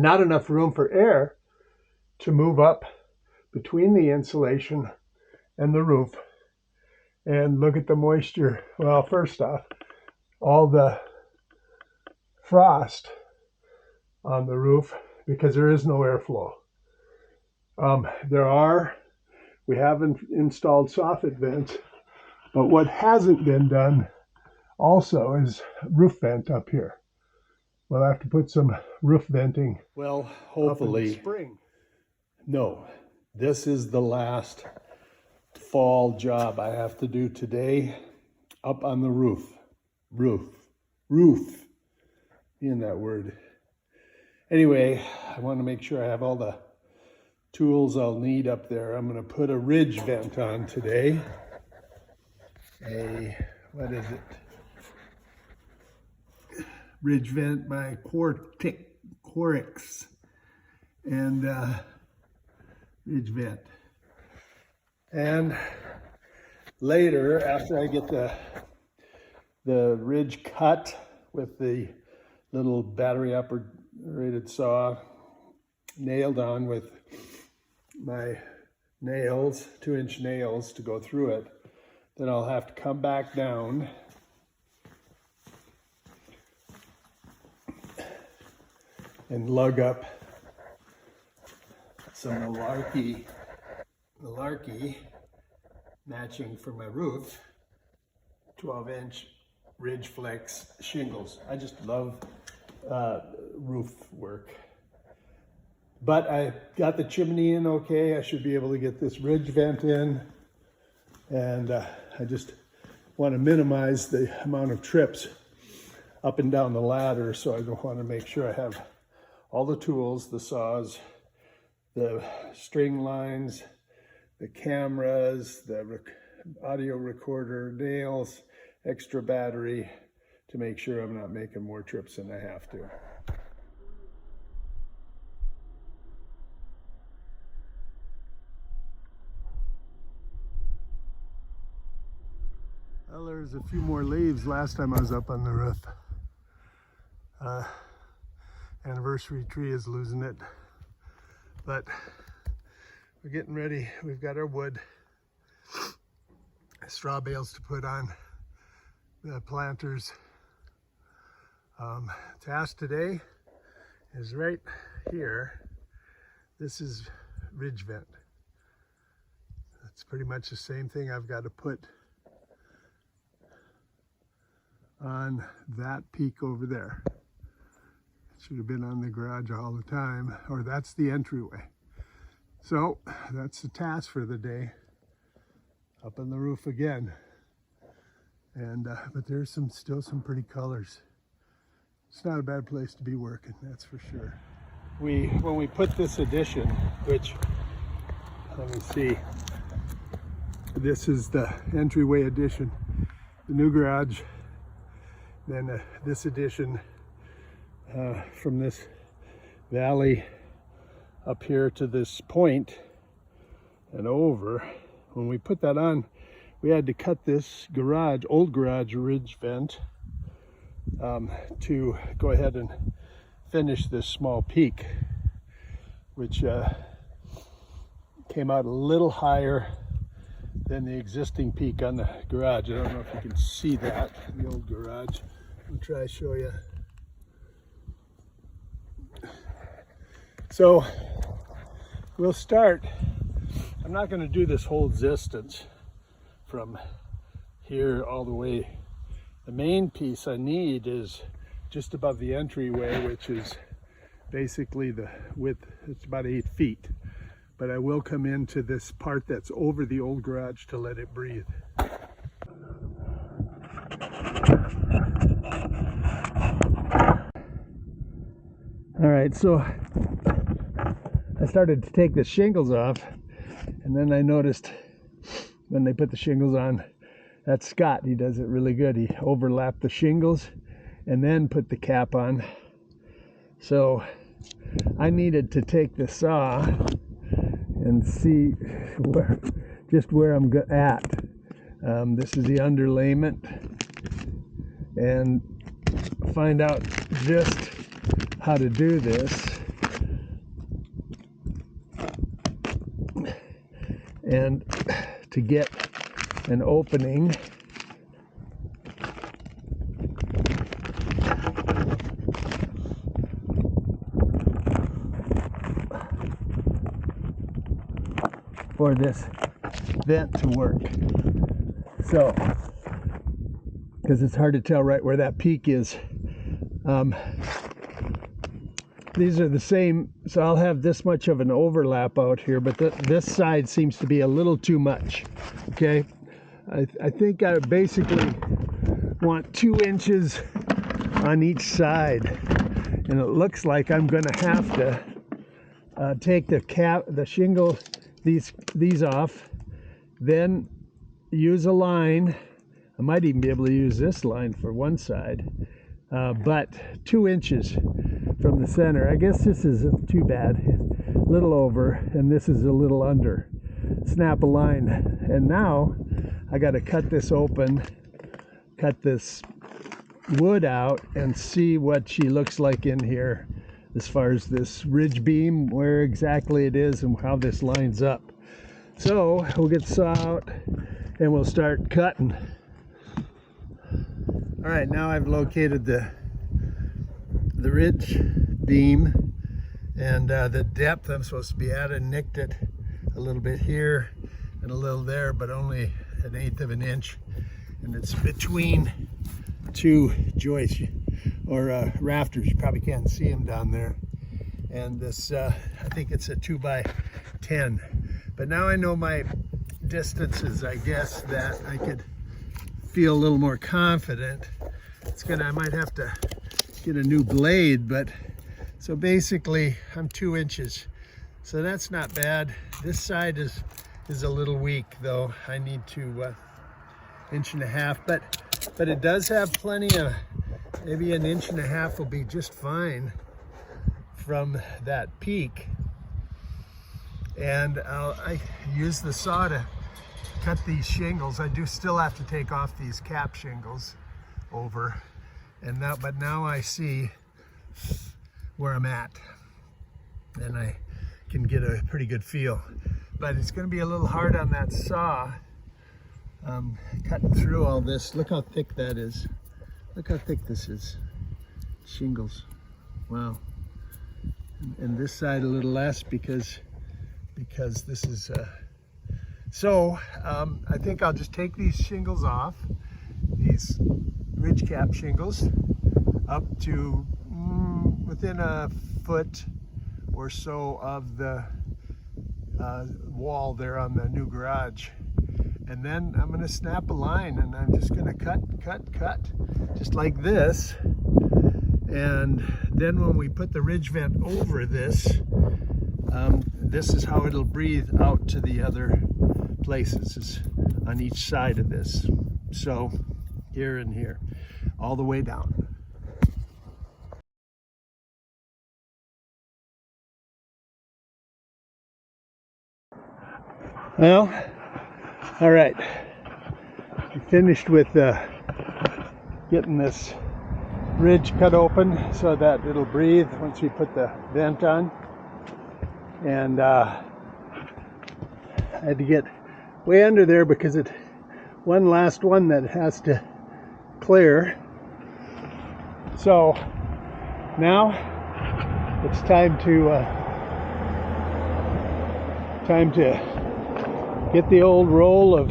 not enough room for air to move up between the insulation and the roof. And look at the moisture. Well, first off, all the frost on the roof because there is no airflow. We haven't installed soffit vents, but what hasn't been done also is roof vent up here. We'll have to put some roof venting. Well, hopefully. Up in the spring. No, this is the last fall job I have to do today up on the roof. Roof. In that word. Anyway, I want to make sure I have all the tools I'll need up there. I'm going to put a ridge vent on today. What is it? Ridge vent by Quarix. And ridge vent. And later, after I get the ridge cut with the little battery operated saw nailed on with my nails, 2-inch nails to go through it, then I'll have to come back down and lug up some malarkey matching for my roof, 12-inch Ridge Flex shingles. I just love roof work. But I got the chimney in okay. I should be able to get this ridge vent in. And I just want to minimize the amount of trips up and down the ladder. So I want to make sure I have all the tools, the saws, the string lines, the cameras, the audio recorder, nails, extra battery to make sure I'm not making more trips than I have to. Well, there's a few more leaves last time I was up on the roof. Anniversary tree is losing it. But we're getting ready. We've got our wood, straw bales to put on the planters. Task today is right here. This is ridge vent. It's pretty much the same thing I've got to put on that peak over there. It should have been on the garage all the time, or that's the entryway. So that's the task for the day. Up on the roof again. And but there's still some pretty colors. It's not a bad place to be working, that's for sure. When we put this addition, which, let me see, this is the entryway addition, the new garage, then this addition from this valley up here to this point and over. When we put that on, we had to cut this garage, old garage ridge vent to go ahead and finish this small peak, which came out a little higher than the existing peak on the garage. I don't know if you can see that, the old garage. I'll try to show you. So we'll start. I'm not going to do this whole distance from here all the way. The main piece I need is just above the entryway, which is basically the width. It's about 8 feet. But I will come into this part that's over the old garage to let it breathe. All right, so I started to take the shingles off, and then I noticed when they put the shingles on, that's Scott, he does it really good. He overlapped the shingles and then put the cap on. So I needed to take the saw and see where I'm at. This is the underlayment, and find out just how to do this. and to get an opening. For this vent to work. So, because it's hard to tell right where that peak is. These are the same, so I'll have this much of an overlap out here, but this side seems to be a little too much. Okay, I think I basically want 2 inches on each side, and it looks like I'm going to have to take the shingle, these off, then use a line. I might even be able to use this line for one side, but 2 inches from the center. I guess this isn't too bad, a little over, and this is a little under. Snap a line, and now I got to cut this open, cut this wood out, and see what she looks like in here as far as this ridge beam, where exactly it is and how this lines up. So we'll get the saw out and we'll start cutting. All right, now I've located the ridge beam and the depth I'm supposed to be at, and nicked it a little bit here and a little there, but only 1/8 of an inch, and it's between 2 joists or rafters. You probably can't see them down there, and this I think it's a 2x10, but now I know my distances. I guess that I could feel a little more confident. I might have to get a new blade, but so basically I'm 2 inches, so that's not bad. This side is a little weak though. I need to 1.5 inches, but it does have plenty of, maybe 1.5 inches will be just fine from that peak. And I use the saw to cut these shingles. I do still have to take off these cap shingles over, and but now I see where I'm at, and I can get a pretty good feel. But it's going to be a little hard on that saw, cutting through all this. Look how thick that is. Look how thick this is. Shingles. Wow. And this side a little less because this is so I think I'll just take these shingles off, these ridge cap shingles, up to within 1 foot or so of the wall there on the new garage. And then I'm going to snap a line, and I'm just going to cut, just like this. And then when we put the ridge vent over this, this is how it'll breathe out to the other places, is on each side of this. So here and here, all the way down. Well, all right, we finished with getting this ridge cut open so that it'll breathe once we put the vent on. And I had to get way under there because one last one that has to clear. So now it's time to get the old roll of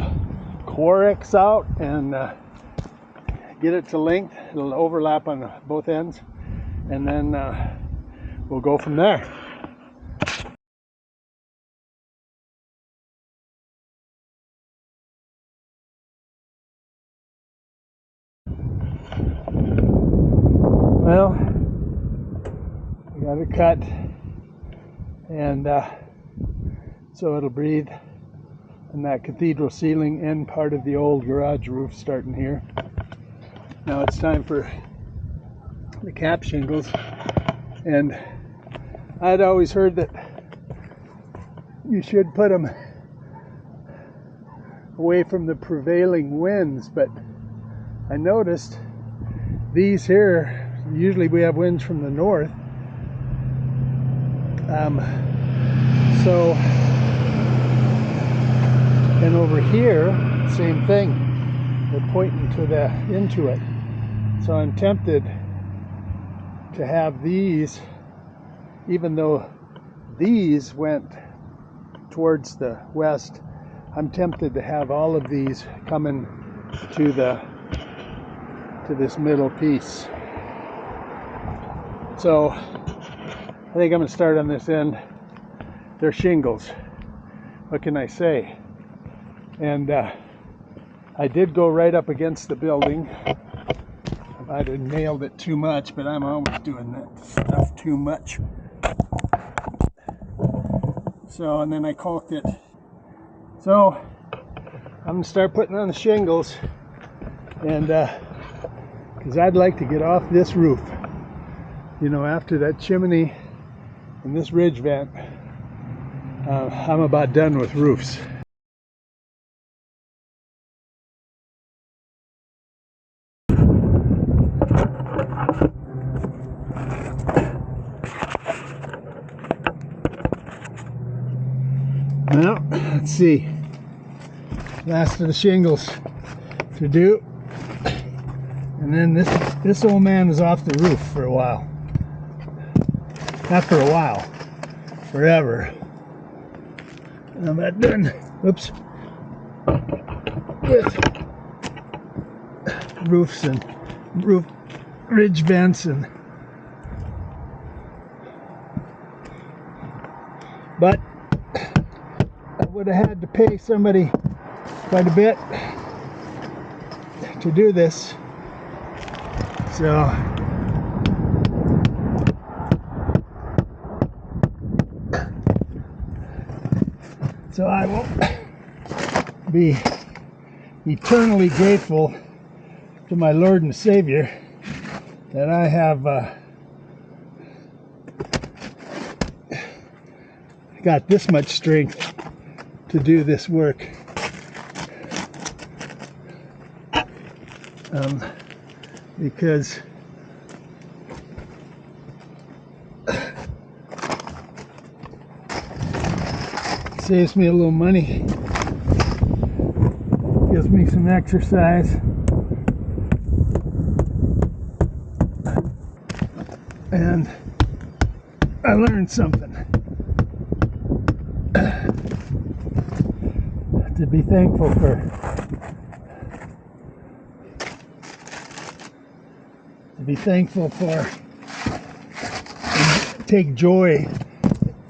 Quarix out and get it to length. It'll overlap on both ends, and then we'll go from there. Well, we got it cut, and so it'll breathe. And that cathedral ceiling and part of the old garage roof starting here. Now it's time for the cap shingles, and I'd always heard that you should put them away from the prevailing winds, but I noticed these here, usually we have winds from the north, so And over here, same thing. They're pointing into it. So I'm tempted to have these, even though these went towards the west, I'm tempted to have all of these coming to this middle piece. So I think I'm going to start on this end. They're shingles. What can I say? And I did go right up against the building. I might have nailed it too much, but I'm always doing that stuff too much. So, and then I caulked it. So I'm going to start putting on the shingles, and because I'd like to get off this roof. You know, after that chimney and this ridge vent, I'm about done with roofs. Well, let's see. Last of the shingles to do. And then this old man was off the roof for a while. Not for a while, forever. And I'm not done, whoops, with roofs and roof ridge vents, but I would have had to pay somebody quite a bit to do this. So I will be eternally grateful to my Lord and Savior that I have got this much strength to do this work. Because it saves me a little money, gives me some exercise, and I learned something to be thankful for. To be thankful for and take joy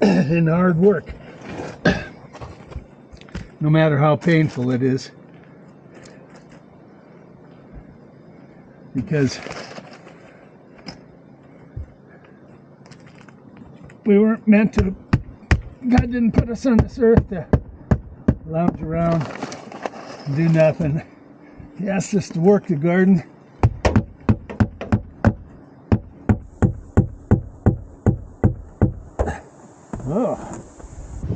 in hard work, no matter how painful it is, because we weren't meant to, God didn't put us on this earth to lounge around and do nothing. He asked us to work the garden. Oh,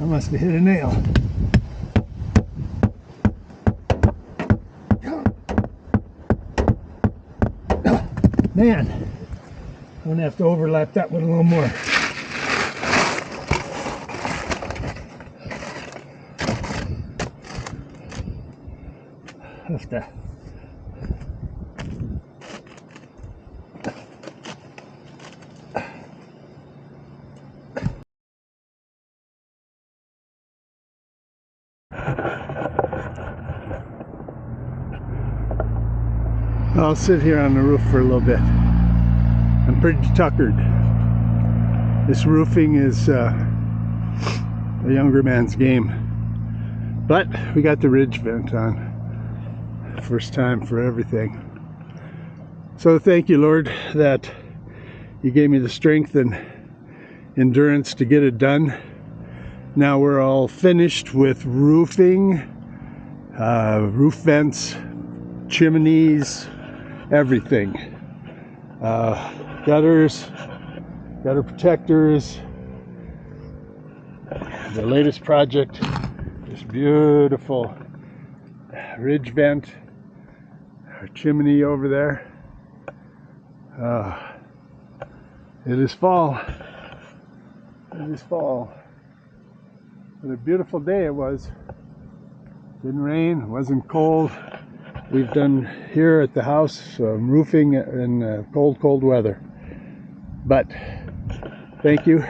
I must have hit a nail. Man, I'm going to have to overlap that one a little more. Have to. I'll sit here on the roof for a little bit. I'm pretty tuckered. This roofing is a younger man's game. But we got the ridge vent on. First time for everything. So thank you, Lord, that you gave me the strength and endurance to get it done. Now we're all finished with roofing, roof vents, chimneys, everything. Gutters, gutter protectors. The latest project, this beautiful ridge vent, our chimney over there. It is fall. It is fall. What a beautiful day it was Didn't rain, wasn't cold. We've done here at the house roofing in cold weather. But thank you.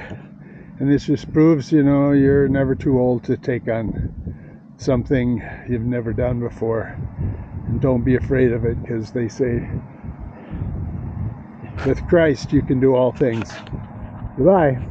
And this just proves, you know, you're never too old to take on something you've never done before. And don't be afraid of it, because they say with Christ you can do all things. Goodbye.